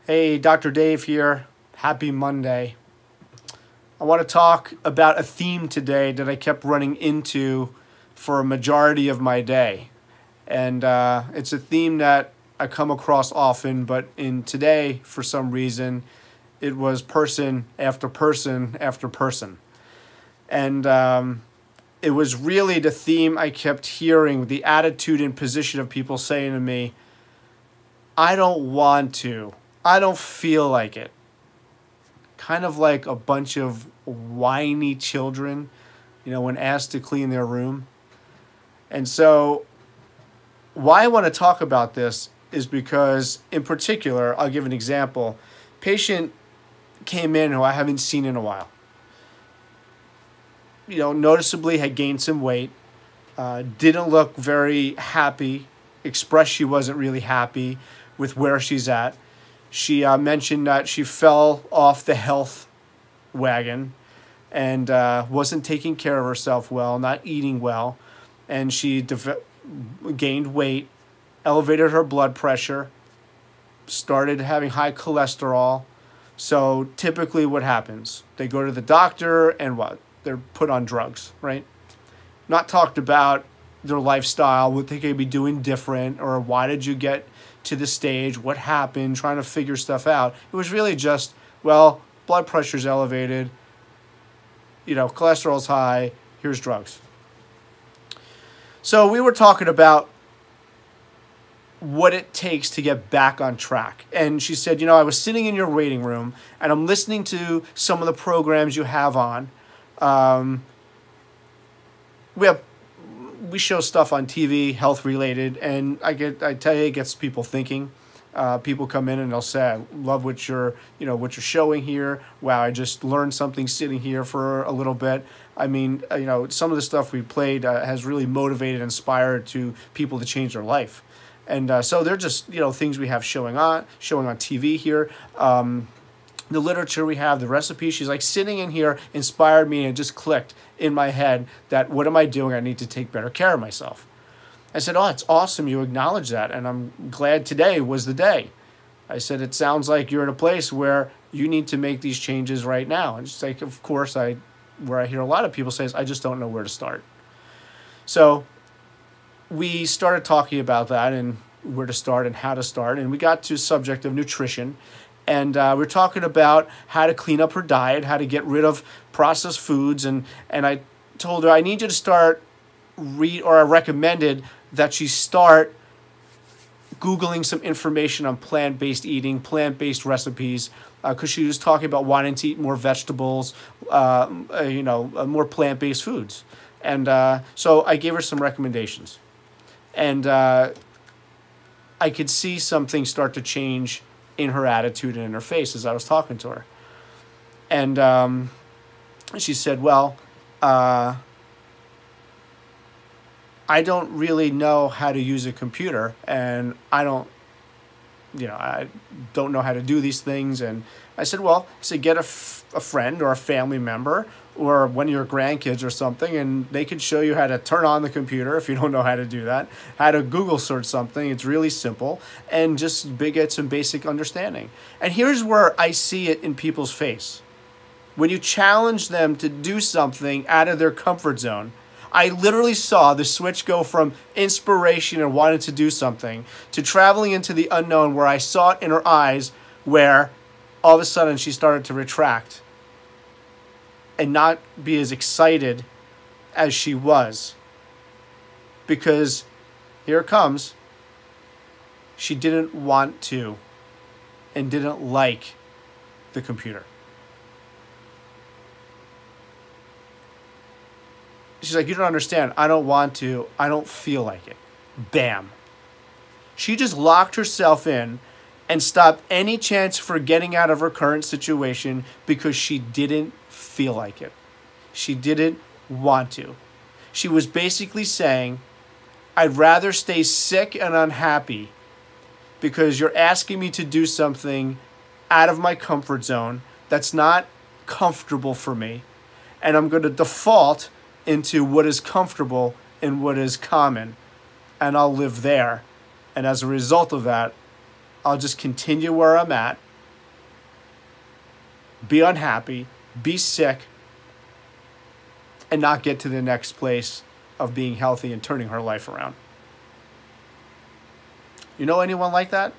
Hey, Dr. Dave here. Happy Monday. I want to talk about a theme today that I kept running into for a majority of my day. And it's a theme that I come across often, but in today, for some reason, it was person after person after person. And it was really the theme I kept hearing, the attitude and position of people saying to me, I don't want to. I don't feel like it. Kind of like a bunch of whiny children, when asked to clean their room. And so why I want to talk about this is because, in particular, I'll give an example. Patient came in who I haven't seen in a while. Noticeably had gained some weight, didn't look very happy, expressed she wasn't really happy with where she's at. She mentioned that she fell off the health wagon and wasn't taking care of herself well, not eating well, and she gained weight, elevated her blood pressure, started having high cholesterol. So typically what happens? They go to the doctor and what? They're put on drugs, right? Not talked about their lifestyle, what they could be doing different, or why did you get to the stage, what happened, trying to figure stuff out. It was really just, well, blood pressure's elevated, cholesterol's high, here's drugs. So we were talking about what it takes to get back on track. And she said, I was sitting in your waiting room and I'm listening to some of the programs you have on. We show stuff on TV, health related, and I tell you, it gets people thinking. People come in and they'll say, I love what you're showing here. Wow, I just learned something sitting here for a little bit. I mean, some of the stuff we played has really motivated, inspired to people to change their life. And so they're just, things we have showing on TV here. The literature we have, the recipes, she's like sitting in here, inspired me, and it just clicked in my head that what am I doing? I need to take better care of myself. I said, oh, it's awesome you acknowledge that, and I'm glad today was the day. I said, it sounds like you're in a place where you need to make these changes right now. And she's like, of course, where I hear a lot of people say is, I just don't know where to start. So we started talking about that and where to start and how to start, and we got to the subject of nutrition. And we're talking about how to clean up her diet, how to get rid of processed foods. And I told her, I need you to start I recommended that she start Googling some information on plant-based eating, plant-based recipes, because she was talking about wanting to eat more vegetables, more plant-based foods. And so I gave her some recommendations. And I could see something start to change in her attitude and in her face as I was talking to her. And she said, well, I don't really know how to use a computer, and I don't know how to do these things. And I said, well, get a friend or a family member or one of your grandkids or something, and they can show you how to turn on the computer if you don't know how to do that, how to Google search something. It's really simple, and just get some basic understanding. And here's where I see it in people's face. When you challenge them to do something out of their comfort zone, I literally saw the switch go from inspiration and wanting to do something to traveling into the unknown, where I saw it in her eyes, where all of a sudden she started to retract and not be as excited as she was. Because here it comes, she didn't want to and didn't like the computer. She's like, you don't understand. I don't want to. I don't feel like it. Bam. She just locked herself in and stopped any chance for getting out of her current situation because she didn't feel like it. She didn't want to. She was basically saying, I'd rather stay sick and unhappy because you're asking me to do something out of my comfort zone that's not comfortable for me, and I'm going to default into what is comfortable and what is common, and I'll live there. And as a result of that, I'll just continue where I'm at, be unhappy, be sick, and not get to the next place of being healthy and turning her life around. You know anyone like that?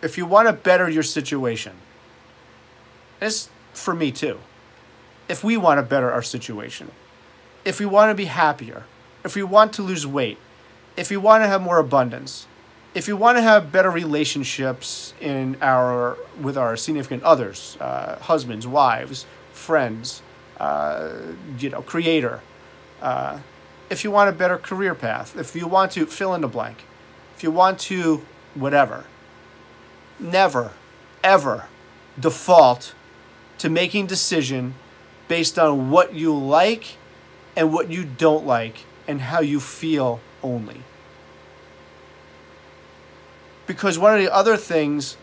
If you want to better your situation, it's for me too. If we want to better our situation, if we want to be happier, if we want to lose weight, if we want to have more abundance, if you want to have better relationships with our significant others, husbands, wives, friends, creator, if you want a better career path, if you want to fill in the blank, if you want to whatever, never, ever default to making decision based on what you like and what you don't like and how you feel only. Because one of the other things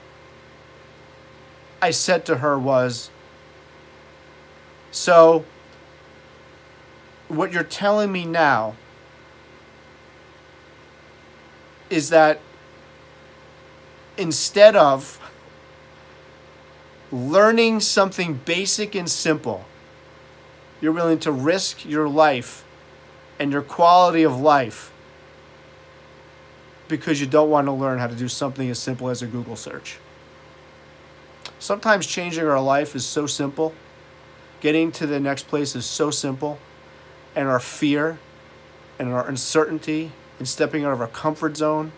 I said to her was, so what you're telling me now is that instead of learning something basic and simple, you're willing to risk your life and your quality of life because you don't want to learn how to do something as simple as a Google search. Sometimes changing our life is so simple. Getting to the next place is so simple. And our fear and our uncertainty and stepping out of our comfort zone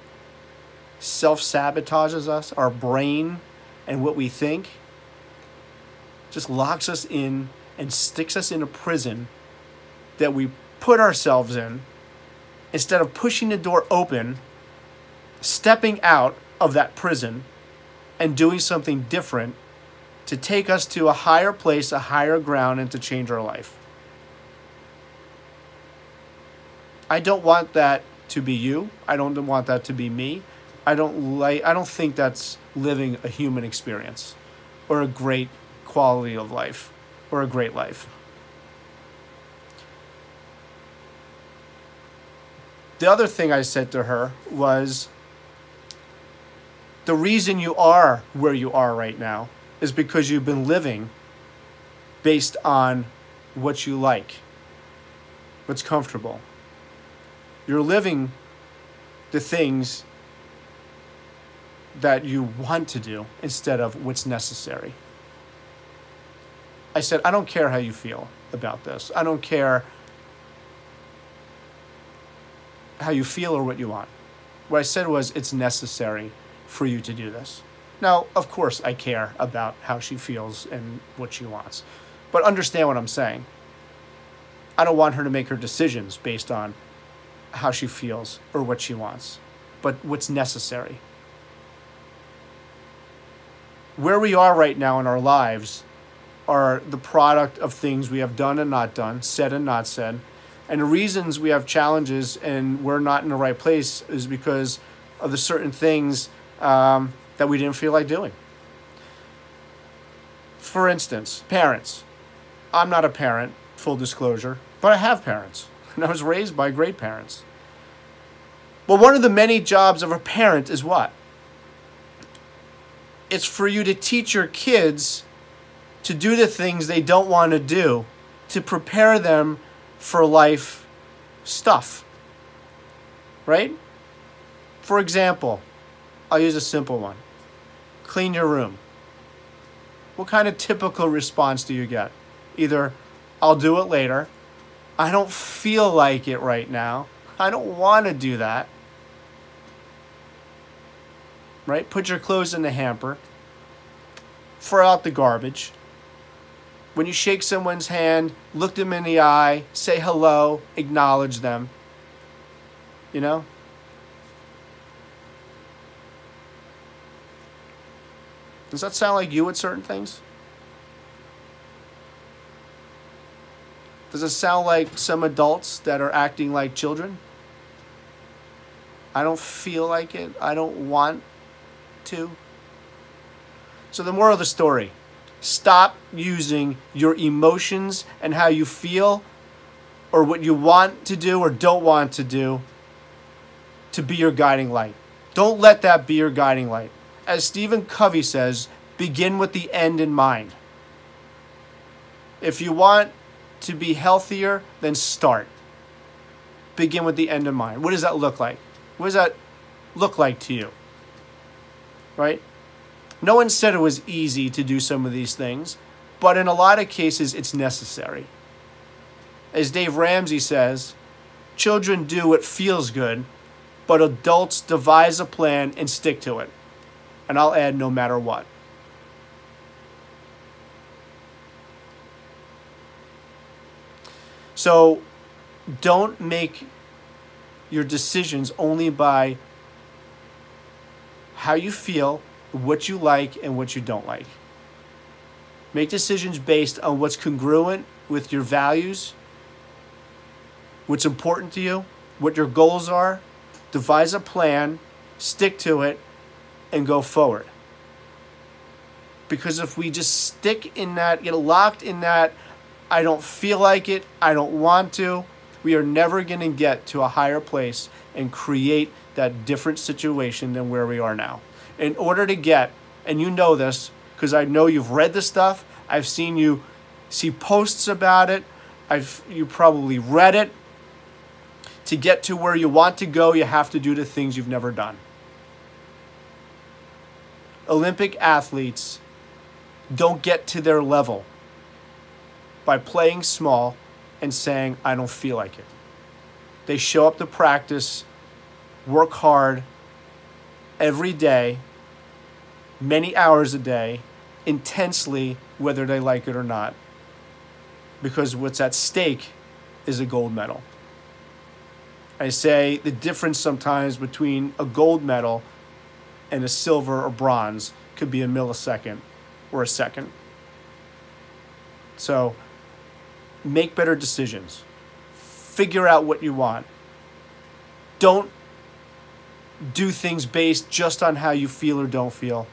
self-sabotages us. Our brain and what we think just locks us in and sticks us in a prison that we put ourselves in instead of pushing the door open, stepping out of that prison and doing something different to take us to a higher place, a higher ground, and to change our life. I don't want that to be you. I don't want that to be me. I don't think that's living a human experience or a great quality of life or a great life. The other thing I said to her was, the reason you are where you are right now is because you've been living based on what you like, what's comfortable. You're living the things that you want to do instead of what's necessary. I said, I don't care how you feel about this. I don't care how you feel or what you want. What I said was, it's necessary for you to do this. Now, of course, I care about how she feels and what she wants. But understand what I'm saying. I don't want her to make her decisions based on how she feels or what she wants, but what's necessary. Where we are right now in our lives are the product of things we have done and not done, said and not said. And the reasons we have challenges and we're not in the right place is because of the certain things that we didn't feel like doing. For instance, parents. I'm not a parent, full disclosure, but I have parents. And I was raised by great parents. Well, one of the many jobs of a parent is what? It's for you to teach your kids to do the things they don't want to do, to prepare them for life stuff. Right? For example, I'll use a simple one. Clean your room. What kind of typical response do you get? Either, I'll do it later. I don't feel like it right now. I don't want to do that. Right? Put your clothes in the hamper. Throw out the garbage. When you shake someone's hand, look them in the eye, say hello, acknowledge them. You know? Does that sound like you at certain things? Does it sound like some adults that are acting like children? I don't feel like it. I don't want to. So the moral of the story, stop using your emotions and how you feel or what you want to do or don't want to do to be your guiding light. Don't let that be your guiding light. As Stephen Covey says, begin with the end in mind. If you want to be healthier, then start. Begin with the end in mind. What does that look like? What does that look like to you? Right? No one said it was easy to do some of these things, but in a lot of cases, it's necessary. As Dave Ramsey says, children do what feels good, but adults devise a plan and stick to it. And I'll add, no matter what. So don't make your decisions only by how you feel, what you like, and what you don't like. Make decisions based on what's congruent with your values, what's important to you, what your goals are. Devise a plan, stick to it, and go forward. Because if we just stick in that, get locked in that, I don't feel like it, I don't want to, we are never going to get to a higher place and create that different situation than where we are now. In order to get, and you know this, because I know you've read the stuff, I've seen you see posts about it, you probably read it. To get to where you want to go, you have to do the things you've never done. Olympic athletes don't get to their level by playing small and saying, I don't feel like it. They show up to practice, work hard every day, many hours a day, intensely, whether they like it or not. Because what's at stake is a gold medal. I say the difference sometimes between a gold medal and a silver or bronze could be a millisecond or a second. So make better decisions. Figure out what you want. Don't do things based just on how you feel or don't feel.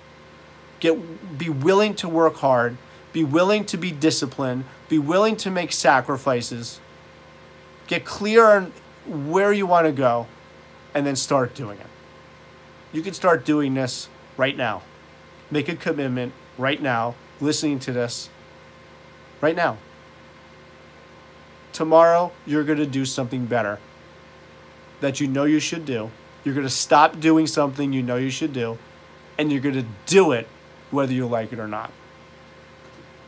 Be willing to work hard. Be willing to be disciplined. Be willing to make sacrifices. Get clear on where you want to go, and then start doing it. You can start doing this right now. Make a commitment right now, listening to this right now. Tomorrow, you're going to do something better that you know you should do. You're going to stop doing something you know you should do, and you're going to do it whether you like it or not.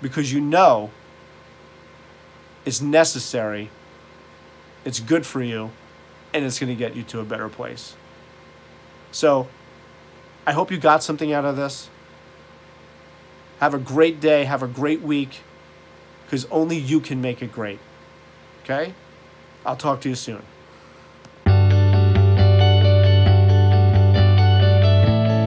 Because you know it's necessary, it's good for you, and it's going to get you to a better place. So, I hope you got something out of this. Have a great day, have a great week, because only you can make it great. Okay? I'll talk to you soon.